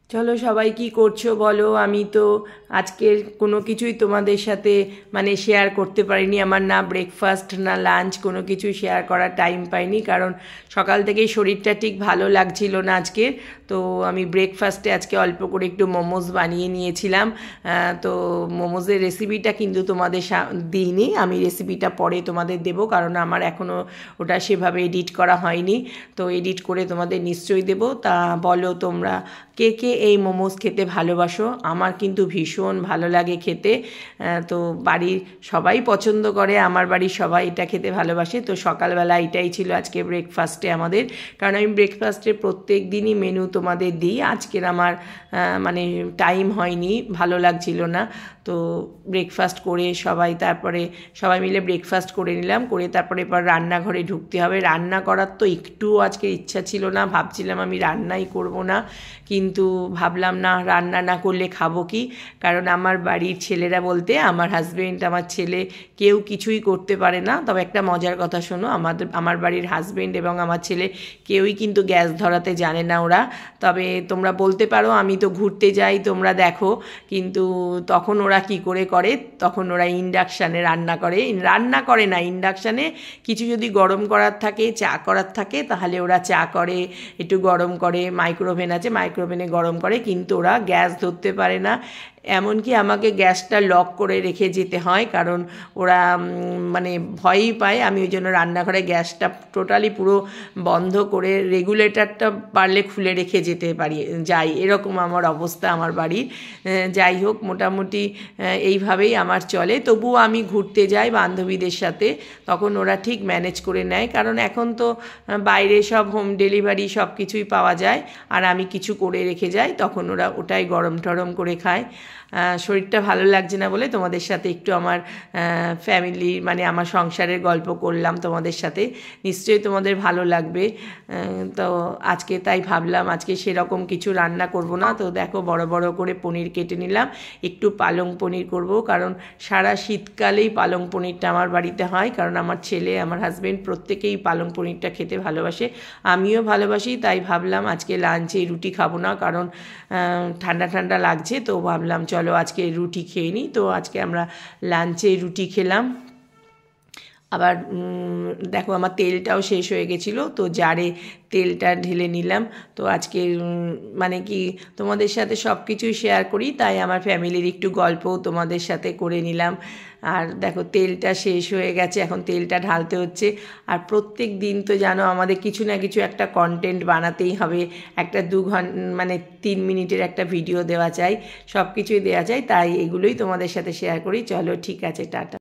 চলো সবাই কি করছো বলো। আমি তো আজকের কোনো কিছুই তোমাদের সাথে মানে শেয়ার করতে পারিনি। আমার না ব্রেকফাস্ট না লাঞ্চ কোনো কিছুই শেয়ার করার টাইম পাইনি, কারণ সকাল থেকেই শরীরটা ঠিক ভালো লাগছিল না আজকে। তো আমি ব্রেকফাস্টে আজকে অল্প করে একটু মোমোজ বানিয়ে নিয়েছিলাম। তো মোমোজের রেসিপিটা কিন্তু তোমাদের দিইনি, আমি রেসিপিটা পরে তোমাদের দেবো, কারণ আমার এখনও ওটা সেভাবে এডিট করা হয়নি। তো এডিট করে তোমাদের নিশ্চয়ই দেবো। তা বলো তোমরা কে কে এই মোমোজ খেতে ভালোবাসো? আমার কিন্তু ভীষণ ভালো লাগে খেতে। তো বাড়ির সবাই পছন্দ করে, আমার বাড়ির সবাই এটা খেতে ভালোবাসে। তো সকালবেলা এটাই ছিল আজকে ব্রেকফাস্টে আমাদের, কারণ আমি ব্রেকফাস্টে প্রত্যেক দিনই মেনু তোমাদের দিই। আজকের আমার মানে টাইম হয়নি, ভালো লাগছিল না। তো ব্রেকফাস্ট করে তারপরে সবাই মিলে ব্রেকফাস্ট করে নিলাম, করে তারপরে এবার রান্নাঘরে ঢুকতে হবে। রান্না করার তো একটুও আজকে ইচ্ছা ছিল না, ভাবছিলাম আমি রান্নাই করব না, কিন্তু ভাবলাম না, রান্না না করলে খাবো কি? কারণ আমার বাড়ির ছেলেরা বলতে আমার হাজব্যান্ড, আমার ছেলে কেউ কিছুই করতে পারে না। তবে একটা মজার কথা শোনো, আমার বাড়ির হাজব্যান্ড এবং আমার ছেলে কেউই কিন্তু গ্যাস ধরাতে জানে না ওরা। তবে তোমরা বলতে পারো আমি তো ঘুরতে যাই তোমরা দেখো, কিন্তু তখন ওরা কি করে করে, তখন ওরা ইন্ডাকশানে রান্না করে না, ইন্ডাকশানে কিছু যদি গরম করার থাকে, চা করার থাকে, তাহলে ওরা চা করে, একটু গরম করে, মাইক্রোওভেন আছে মাইক্রোওভেনে গরম করে, কিন্তু ওরা গ্যাস ধরতে পারে না। এমনকি আমাকে গ্যাসটা লক করে রেখে যেতে হয়, কারণ ওরা মানে ভয়ই পায়। আমি ওই জন্য রান্নাঘরে গ্যাসটা টোটালি পুরো বন্ধ করে রেগুলেটরটা পারলে খুলে রেখে যেতে যাই, এরকম আমার অবস্থা আমার বাড়ির। যাই হোক, মোটামুটি এইভাবেই আমার চলে। তবুও আমি ঘুরতে যাই বান্ধবীদের সাথে, তখন ওরা ঠিক ম্যানেজ করে নেয়, কারণ এখন তো বাইরে সব হোম ডেলিভারি সব কিছুই পাওয়া যায়, আর আমি কিছু করে রেখে যাই, তখন ওরা ওটাই গরম টরম করে খায়। শরীরটা ভালো লাগছে না বলে তোমাদের সাথে একটু আমার ফ্যামিলি মানে আমার সংসারের গল্প করলাম তোমাদের সাথে, নিশ্চয়ই তোমাদের ভালো লাগবে। তো আজকে তাই ভাবলাম আজকে সেরকম কিছু রান্না করব না। তো দেখো বড় বড় করে পনির কেটে নিলাম, একটু পালং পনির করব, কারণ সারা শীতকালেই পালং পনিরটা আমার বাড়িতে হয়, কারণ আমার ছেলে আমার হাজব্যান্ড প্রত্যেকেই পালং পনিরটা খেতে ভালোবাসে, আমিও ভালোবাসি। তাই ভাবলাম আজকে লাঞ্চে রুটি খাবো না, কারণ ঠান্ডা ঠান্ডা লাগছে। তো ভাবলাম চলো আজকে রুটি খেয়ে নিই। তো আজকে আমরা লাঞ্চে রুটি খেলাম। আবার দেখো আমার তেলটাও শেষ হয়ে গেছিলো, তো জারে তেলটা ঢেলে নিলাম। তো আজকে মানে কি তোমাদের সাথে সব কিছুই শেয়ার করি, তাই আমার ফ্যামিলির একটু গল্পও তোমাদের সাথে করে নিলাম। আর দেখো তেলটা শেষ হয়ে গেছে, এখন তেলটা ঢালতে হচ্ছে। আর প্রত্যেক দিন তো জানো আমাদের কিছু না কিছু একটা কন্টেন্ট বানাতেই হবে, একটা 2 ঘন্টা মানে 3 মিনিটের একটা ভিডিও দেওয়া চাই, সব কিছুই দেওয়া চাই, তাই এগুলোই তোমাদের সাথে শেয়ার করি। চলো ঠিক আছে, টাটা।